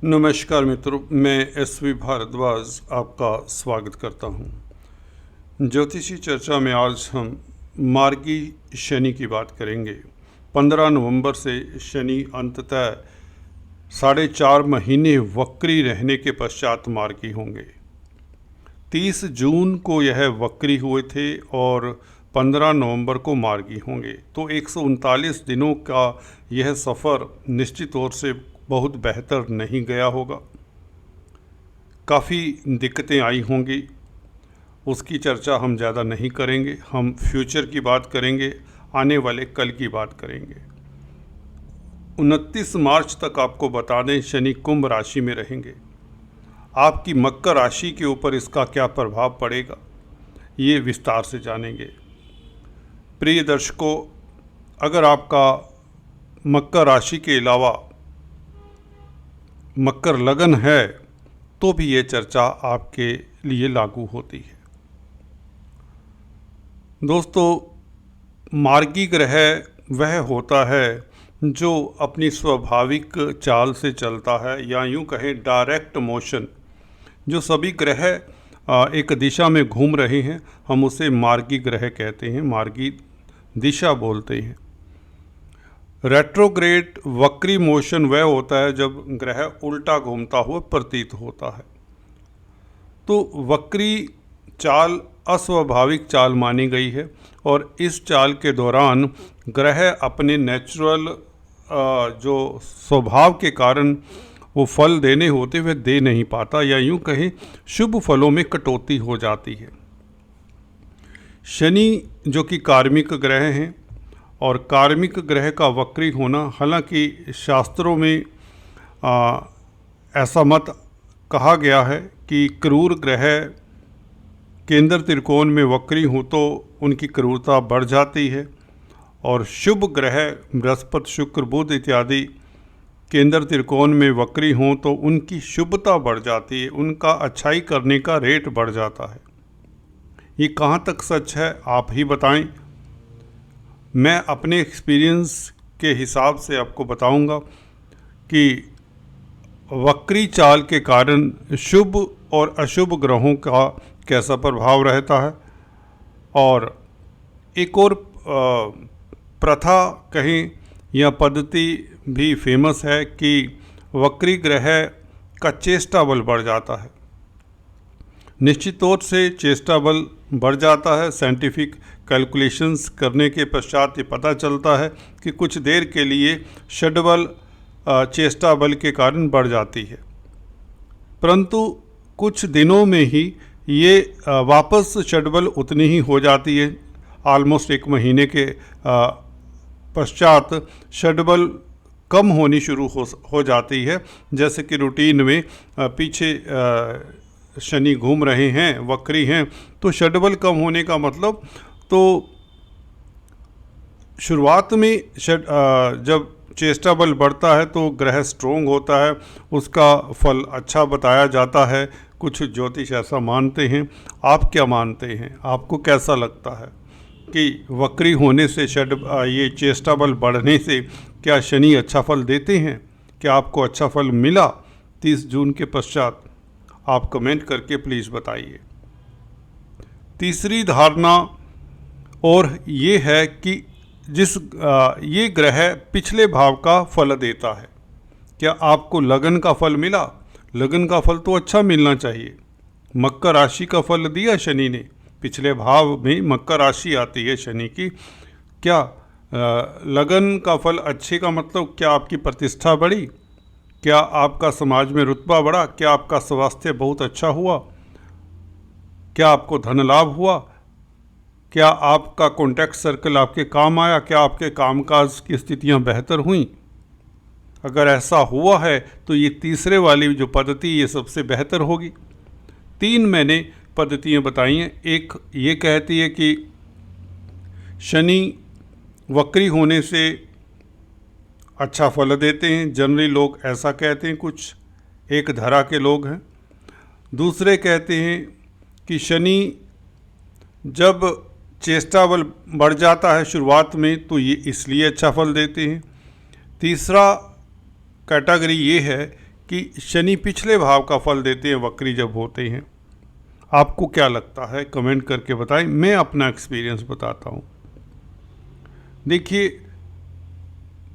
नमस्कार मित्रों, मैं एसवी भारद्वाज आपका स्वागत करता हूं। ज्योतिषी चर्चा में आज हम मार्गी शनि की बात करेंगे। 15 नवंबर से शनि अंततः 4.5 महीने वक्री रहने के पश्चात मार्गी होंगे। 30 जून को यह वक्री हुए थे और 15 नवंबर को मार्गी होंगे। तो 139 दिनों का यह सफ़र निश्चित तौर से बहुत बेहतर नहीं गया होगा। काफ़ी दिक्कतें आई होंगी, उसकी चर्चा हम ज़्यादा नहीं करेंगे। हम फ्यूचर की बात करेंगे, आने वाले कल की बात करेंगे। 29 मार्च तक आपको बता दें, शनि कुंभ राशि में रहेंगे। आपकी मकर राशि के ऊपर इसका क्या प्रभाव पड़ेगा, ये विस्तार से जानेंगे। प्रिय दर्शकों, अगर आपका मकर राशि के अलावा मकर लगन है तो भी ये चर्चा आपके लिए लागू होती है। दोस्तों, मार्गी ग्रह वह होता है जो अपनी स्वाभाविक चाल से चलता है, या यूं कहें डायरेक्ट मोशन। जो सभी ग्रह एक दिशा में घूम रहे हैं, हम उसे मार्गी ग्रह कहते हैं, मार्गी दिशा बोलते हैं। रेट्रोग्रेड वक्री मोशन वह होता है जब ग्रह उल्टा घूमता हुआ प्रतीत होता है। तो वक्री चाल अस्वाभाविक चाल मानी गई है और इस चाल के दौरान ग्रह अपने नेचुरल जो स्वभाव के कारण वो फल देने होते हुए दे नहीं पाता, या यूं कहें शुभ फलों में कटौती हो जाती है। शनि जो कि कार्मिक ग्रह हैं, और कार्मिक ग्रह का वक्री होना, हालांकि शास्त्रों में ऐसा मत कहा गया है कि क्रूर ग्रह केंद्र त्रिकोण में वक्री हो तो उनकी क्रूरता बढ़ जाती है, और शुभ ग्रह बृहस्पति शुक्र बुध इत्यादि केंद्र त्रिकोण में वक्री हों तो उनकी शुभता बढ़ जाती है, उनका अच्छाई करने का रेट बढ़ जाता है। ये कहाँ तक सच है आप ही बताएं। मैं अपने एक्सपीरियंस के हिसाब से आपको बताऊंगा कि वक्री चाल के कारण शुभ और अशुभ ग्रहों का कैसा प्रभाव रहता है। और एक और प्रथा कहें या पद्धति भी फेमस है कि वक्री ग्रह का चेष्टा बल बढ़ जाता है। निश्चित तौर से चेष्टा बल बढ़ जाता है। साइंटिफिक कैलकुलेशंस करने के पश्चात ये पता चलता है कि कुछ देर के लिए षड्बल चेष्टा बल के कारण बढ़ जाती है, परंतु कुछ दिनों में ही ये वापस षड्बल उतनी ही हो जाती है। ऑलमोस्ट 1 महीने के पश्चात षड्बल कम होनी शुरू हो जाती है। जैसे कि रूटीन में पीछे शनि घूम रहे हैं, वक्री हैं, तो षड्बल कम होने का मतलब, तो शुरुआत में जब चेष्टा बल बढ़ता है तो ग्रह स्ट्रोंग होता है, उसका फल अच्छा बताया जाता है। कुछ ज्योतिष ऐसा मानते हैं। आप क्या मानते हैं? आपको कैसा लगता है कि वक्री होने से ये चेष्टा बल बढ़ने से क्या शनि अच्छा फल देते हैं? क्या आपको अच्छा फल मिला 30 जून के पश्चात? आप कमेंट करके प्लीज़ बताइए। तीसरी धारणा और ये है कि ये ग्रह पिछले भाव का फल देता है। क्या आपको लगन का फल मिला? लगन का फल तो अच्छा मिलना चाहिए। मकर राशि का फल दिया शनि ने, पिछले भाव में मकर राशि आती है शनि की। क्या लगन का फल अच्छे का मतलब क्या आपकी प्रतिष्ठा बढ़ी? क्या आपका समाज में रुतबा बढ़ा? क्या आपका स्वास्थ्य बहुत अच्छा हुआ? क्या आपको धन लाभ हुआ? क्या आपका कॉन्टैक्ट सर्कल आपके काम आया? क्या आपके कामकाज की स्थितियां बेहतर हुईं? अगर ऐसा हुआ है तो ये तीसरे वाली जो पद्धति ये सबसे बेहतर होगी। 3 मैंने पद्धतियां बताई हैं। एक ये कहती है कि शनि वक्री होने से अच्छा फल देते हैं, जनरली लोग ऐसा कहते हैं, कुछ एक धरा के लोग हैं। दूसरे कहते हैं कि शनि जब चेष्टा बल बढ़ जाता है शुरुआत में तो ये इसलिए अच्छा फल देते हैं। तीसरा कैटेगरी ये है कि शनि पिछले भाव का फल देते हैं वक्री जब होते हैं। आपको क्या लगता है कमेंट करके बताएं। मैं अपना एक्सपीरियंस बताता हूँ। देखिए,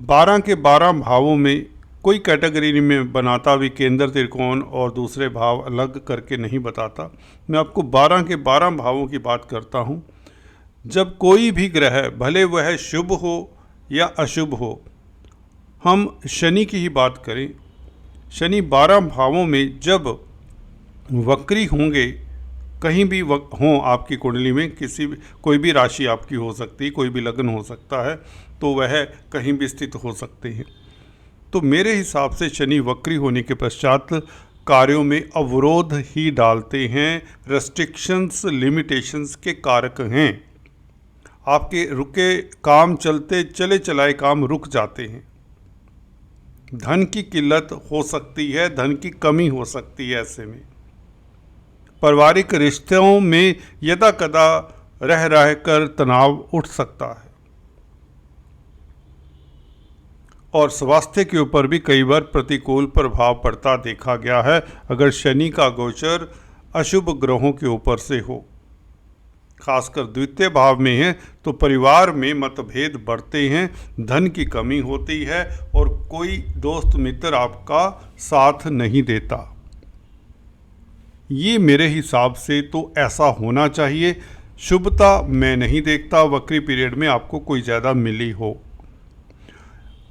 12 के 12 भावों में कोई कैटेगरी में बनाता भी केंद्र त्रिकोण और दूसरे भाव अलग करके नहीं बताता। मैं आपको 12 के 12 भावों की बात करता हूँ। जब कोई भी ग्रह, भले वह शुभ हो या अशुभ हो, हम शनि की ही बात करें, शनि 12 भावों में जब वक्री होंगे, कहीं भी हों आपकी कुंडली में, कोई भी राशि आपकी हो सकती है, कोई भी लग्न हो सकता है, तो वह कहीं भी स्थित हो सकते हैं। तो मेरे हिसाब से शनि वक्री होने के पश्चात कार्यों में अवरोध ही डालते हैं, रेस्ट्रिक्शंस, लिमिटेशंस के कारक हैं। आपके रुके काम चलते चले चलाए काम रुक जाते हैं। धन की किल्लत हो सकती है, धन की कमी हो सकती है। ऐसे में पारिवारिक रिश्तों में यदा कदा रह कर तनाव उठ सकता है और स्वास्थ्य के ऊपर भी कई बार प्रतिकूल प्रभाव पड़ता देखा गया है अगर शनि का गोचर अशुभ ग्रहों के ऊपर से हो। खासकर द्वितीय भाव में है तो परिवार में मतभेद बढ़ते हैं, धन की कमी होती है और कोई दोस्त मित्र आपका साथ नहीं देता। ये मेरे हिसाब से तो ऐसा होना चाहिए। शुभता मैं नहीं देखता वक्री पीरियड में आपको कोई ज़्यादा मिली हो।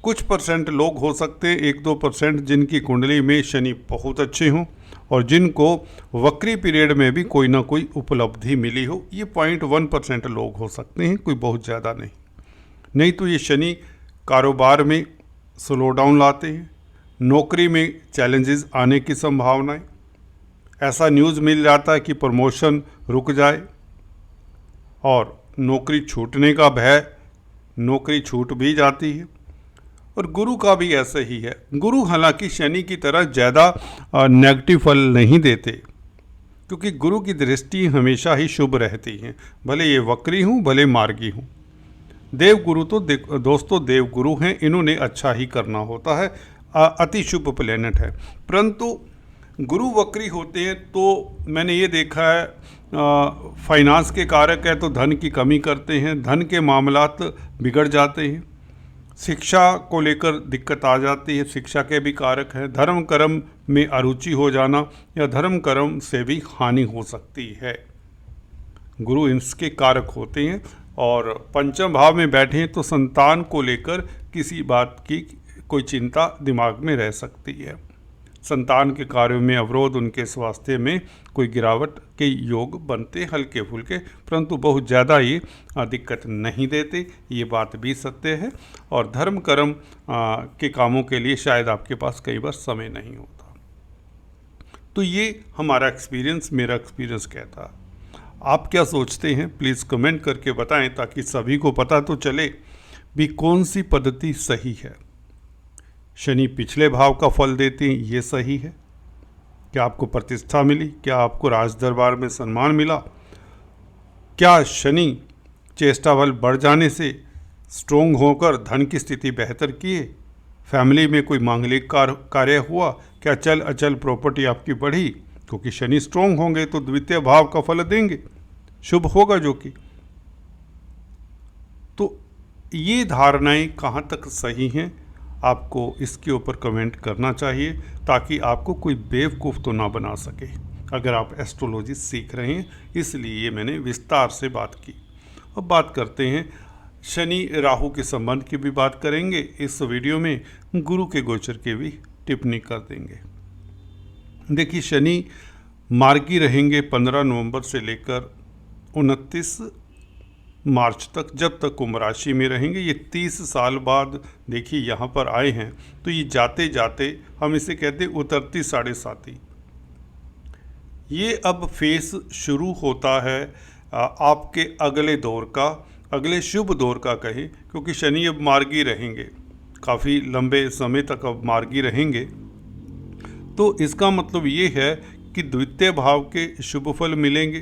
कुछ परसेंट लोग हो सकते हैं, 1-2% जिनकी कुंडली में शनि बहुत अच्छे हों और जिनको वक्री पीरियड में भी कोई ना कोई उपलब्धि मिली हो। ये 0.1% लोग हो सकते हैं, कोई बहुत ज़्यादा नहीं तो ये शनि कारोबार में स्लो डाउन लाते हैं, नौकरी में चैलेंजेस आने की संभावनाएं, ऐसा न्यूज़ मिल जाता है कि प्रमोशन रुक जाए और नौकरी छूटने का भय, नौकरी छूट भी जाती है। और गुरु का भी ऐसा ही है। गुरु हालांकि शनि की तरह ज़्यादा नेगेटिव फल नहीं देते, क्योंकि गुरु की दृष्टि हमेशा ही शुभ रहती है, भले ये वक्री हूँ भले मार्गी हूँ। देवगुरु तो दोस्तों देवगुरु हैं, इन्होंने अच्छा ही करना होता है, अति शुभ प्लेनेट है। परंतु गुरु वक्री होते हैं तो मैंने ये देखा है फाइनेंस के कारक है तो धन की कमी करते हैं, धन के मामलात बिगड़ जाते हैं, शिक्षा को लेकर दिक्कत आ जाती है, शिक्षा के भी कारक है, धर्म कर्म में अरुचि हो जाना या धर्म कर्म से भी हानि हो सकती है। गुरु इसके कारक होते हैं और पंचम भाव में बैठे हैं तो संतान को लेकर किसी बात की कोई चिंता दिमाग में रह सकती है। संतान के कार्यों में अवरोध, उनके स्वास्थ्य में कोई गिरावट के योग बनते हल्के फुल्के, परंतु बहुत ज़्यादा ये दिक्कत नहीं देते, ये बात भी सत्य है। और धर्म कर्म के कामों के लिए शायद आपके पास कई बार समय नहीं होता। तो ये हमारा एक्सपीरियंस, मेरा एक्सपीरियंस कहता है। आप क्या सोचते हैं प्लीज़ कमेंट करके बताएं, ताकि सभी को पता तो चले भी कौन सी पद्धति सही है। शनि पिछले भाव का फल देते हैं, ये सही है? क्या आपको प्रतिष्ठा मिली? क्या आपको राज दरबार में सम्मान मिला? क्या शनि चेष्टा बल बढ़ जाने से स्ट्रोंग होकर धन की स्थिति बेहतर किए? फैमिली में कोई मांगलिक कार्य हुआ? क्या चल अचल प्रॉपर्टी आपकी बढ़ी? क्योंकि शनि स्ट्रोंग होंगे तो द्वितीय भाव का फल देंगे, शुभ होगा जो कि। तो ये धारणाएं कहाँ तक सही हैं, आपको इसके ऊपर कमेंट करना चाहिए, ताकि आपको कोई बेवकूफ़ तो ना बना सके अगर आप एस्ट्रोलॉजी सीख रहे हैं। इसलिए मैंने विस्तार से बात की। अब बात करते हैं शनि राहु के संबंध की भी बात करेंगे इस वीडियो में, गुरु के गोचर की भी टिप्पणी कर देंगे। देखिए, शनि मार्गी रहेंगे 15 नवंबर से लेकर 29 मार्च तक, जब तक कुंभ राशि में रहेंगे। ये 30 साल बाद देखिए यहाँ पर आए हैं, तो ये जाते जाते हम इसे कहते हैं उतरती 7.5। ये अब फेस शुरू होता है आपके अगले दौर का, अगले शुभ दौर का कहें, क्योंकि शनि अब मार्गी रहेंगे, काफ़ी लंबे समय तक अब मार्गी रहेंगे। तो इसका मतलब ये है कि द्वितीय भाव के शुभ फल मिलेंगे।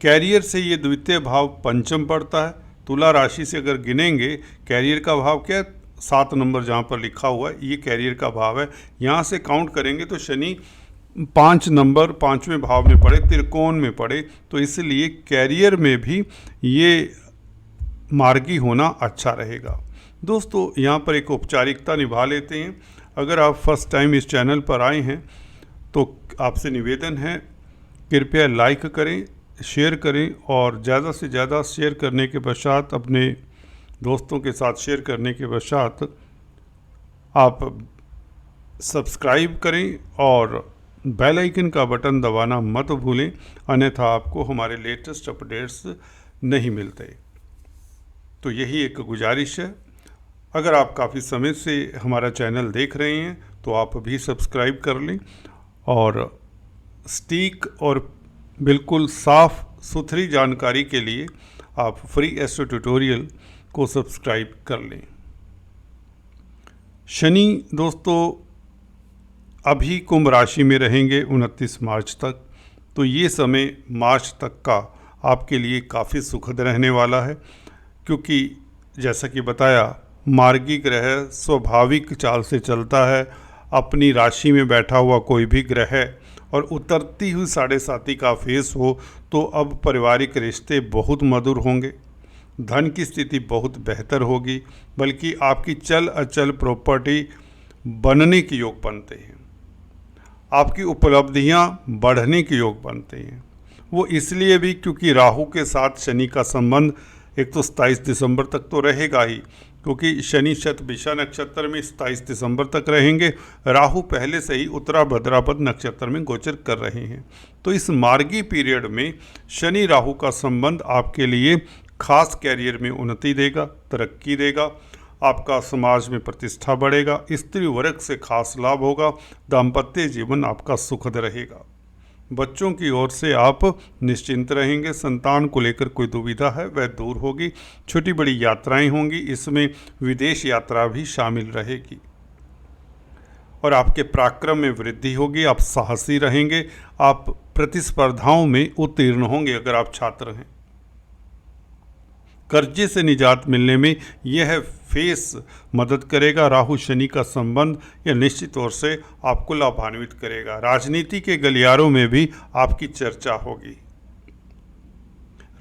कैरियर से ये द्वितीय भाव पंचम पड़ता है। तुला राशि से अगर गिनेंगे, कैरियर का भाव क्या है? 7 नंबर जहाँ पर लिखा हुआ है ये कैरियर का भाव है। यहाँ से काउंट करेंगे तो शनि 5 नंबर 5वें भाव में पड़े, त्रिकोण में पड़े, तो इसलिए कैरियर में भी ये मार्गी होना अच्छा रहेगा। दोस्तों यहाँ पर एक औपचारिकता निभा लेते हैं। अगर आप फर्स्ट टाइम इस चैनल पर आए हैं तो आपसे निवेदन है, कृपया लाइक करें, शेयर करें और ज़्यादा से ज़्यादा शेयर करने के पश्चात अपने दोस्तों के साथ शेयर करने के पश्चात आप सब्सक्राइब करें और बेल आइकन का बटन दबाना मत भूलें, अन्यथा आपको हमारे लेटेस्ट अपडेट्स नहीं मिलते। तो यही एक गुजारिश है। अगर आप काफ़ी समय से हमारा चैनल देख रहे हैं तो आप भी सब्सक्राइब कर लें और सटीक और बिल्कुल साफ सुथरी जानकारी के लिए आप फ्री एस्ट्रो ट्यूटोरियल को सब्सक्राइब कर लें। शनि दोस्तों अभी कुंभ राशि में रहेंगे 29 मार्च तक, तो ये समय मार्च तक का आपके लिए काफ़ी सुखद रहने वाला है, क्योंकि जैसा कि बताया मार्गी ग्रह स्वाभाविक चाल से चलता है। अपनी राशि में बैठा हुआ कोई भी ग्रह और उतरती हुई 7.5 का फेस हो तो अब पारिवारिक रिश्ते बहुत मधुर होंगे, धन की स्थिति बहुत बेहतर होगी, बल्कि आपकी चल अचल प्रॉपर्टी बनने के योग बनते हैं, आपकी उपलब्धियां बढ़ने के योग बनते हैं। वो इसलिए भी क्योंकि राहु के साथ शनि का संबंध एक तो 27 दिसंबर तक तो रहेगा ही, क्योंकि शनि शतभिषा नक्षत्र में 27 दिसंबर तक रहेंगे। राहु पहले से ही उत्तरा भाद्रपद नक्षत्र में गोचर कर रहे हैं। तो इस मार्गी पीरियड में शनि राहु का संबंध आपके लिए खास कैरियर में उन्नति देगा, तरक्की देगा, आपका समाज में प्रतिष्ठा बढ़ेगा, स्त्री वर्ग से खास लाभ होगा, दाम्पत्य जीवन आपका सुखद रहेगा, बच्चों की ओर से आप निश्चिंत रहेंगे, संतान को लेकर कोई दुविधा है वह दूर होगी, छोटी बड़ी यात्राएं होंगी, इसमें विदेश यात्रा भी शामिल रहेगी और आपके पराक्रम में वृद्धि होगी, आप साहसी रहेंगे, आप प्रतिस्पर्धाओं में उत्तीर्ण होंगे। अगर आप छात्र हैं, कर्जे से निजात मिलने में यह फेस मदद करेगा। राहु शनि का संबंध यह निश्चित तौर से आपको लाभान्वित करेगा। राजनीति के गलियारों में भी आपकी चर्चा होगी,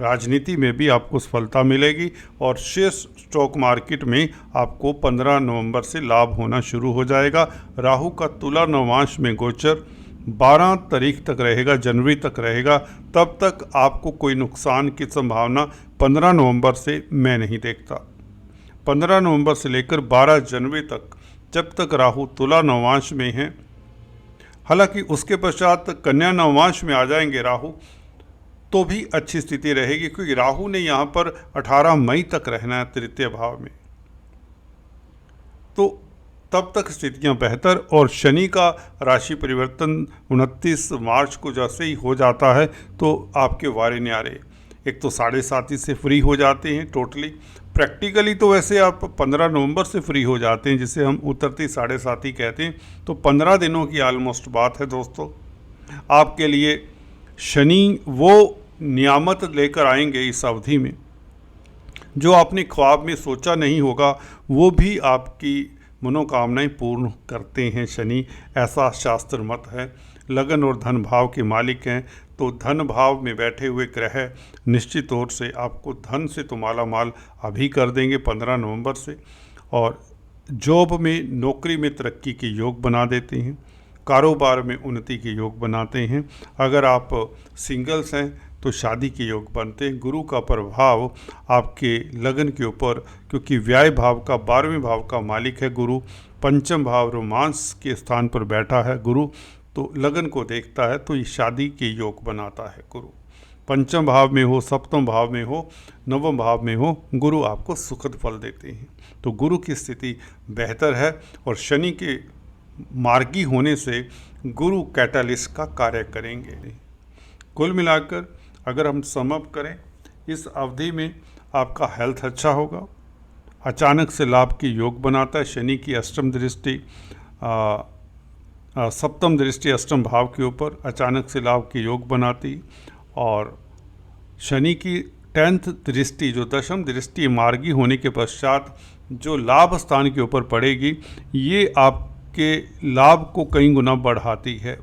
राजनीति में भी आपको सफलता मिलेगी और शेयर स्टॉक मार्केट में आपको 15 नवंबर से लाभ होना शुरू हो जाएगा। राहु का तुला नवांश में गोचर 12 तारीख तक रहेगा, जनवरी तक रहेगा, तब तक आपको कोई नुकसान की संभावना 15 नवंबर से मैं नहीं देखता। 15 नवंबर से लेकर 12 जनवरी तक जब तक राहु तुला नवांश में है, हालांकि उसके पश्चात कन्या नवांश में आ जाएंगे राहु, तो भी अच्छी स्थिति रहेगी, क्योंकि राहु ने यहाँ पर 18 मई तक रहना है तृतीय भाव में, तो तब तक स्थितियां बेहतर। और शनि का राशि परिवर्तन 29 मार्च को जैसे ही हो जाता है तो आपके वारे न्यारे एक तो 7.5 से फ्री हो जाते हैं टोटली, प्रैक्टिकली तो वैसे आप 15 नवंबर से फ्री हो जाते हैं, जिसे हम उतरती 7.5 कहते हैं, तो 15 दिनों की ऑलमोस्ट बात है दोस्तों। आपके लिए शनि वो नियामत लेकर आएंगे इस अवधि में जो आपने ख्वाब में सोचा नहीं होगा, वो भी आपकी मनोकामनाएं पूर्ण करते हैं शनि, ऐसा शास्त्र मत है। लगन और धन भाव के मालिक हैं, तो धन भाव में बैठे हुए ग्रह निश्चित तौर से आपको धन से तो माला माल अभी कर देंगे 15 नवंबर से, और जॉब में नौकरी में तरक्की के योग बना देते हैं, कारोबार में उन्नति के योग बनाते हैं। अगर आप सिंगल्स हैं तो शादी के योग बनते हैं। गुरु का प्रभाव आपके लगन के ऊपर, क्योंकि व्यय भाव का 12वें भाव का मालिक है गुरु, पंचम भाव रोमांस के स्थान पर बैठा है गुरु, तो लगन को देखता है, तो ये शादी के योग बनाता है गुरु। पंचम भाव में हो, सप्तम भाव में हो, नवम भाव में हो, गुरु आपको सुखद फल देते हैं। तो गुरु की स्थिति बेहतर है और शनि के मार्गी होने से गुरु कैटालिस्ट का कार्य करेंगे। कुल मिलाकर अगर हम सम अप करें, इस अवधि में आपका हेल्थ अच्छा होगा, अचानक से लाभ की योग बनाता है। शनि की अष्टम दृष्टि सप्तम दृष्टि अष्टम भाव के ऊपर अचानक से लाभ के योग बनाती, और शनि की 10th दृष्टि जो दशम दृष्टि मार्गी होने के पश्चात जो लाभ स्थान के ऊपर पड़ेगी ये आपके लाभ को कई गुना बढ़ाती है।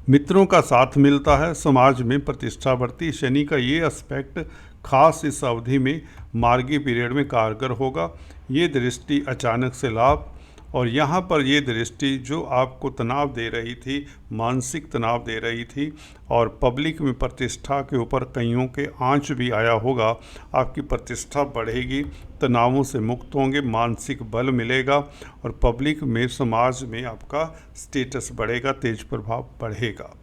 मित्रों का साथ मिलता है, समाज में प्रतिष्ठा बढ़ती। शनि का ये एस्पेक्ट खास इस अवधि में मार्गी पीरियड में कारगर होगा। ये दृष्टि अचानक से लाभ, और यहाँ पर ये दृष्टि जो आपको तनाव दे रही थी, मानसिक तनाव दे रही थी, और पब्लिक में प्रतिष्ठा के ऊपर कईयों के आंच भी आया होगा, आपकी प्रतिष्ठा बढ़ेगी, तनावों से मुक्त होंगे, मानसिक बल मिलेगा, और पब्लिक में, समाज में आपका स्टेटस बढ़ेगा, तेज प्रभाव बढ़ेगा।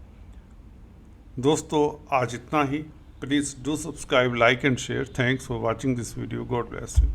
दोस्तों आज इतना ही। Please do subscribe, like and share. Thanks for watching this video. God bless you.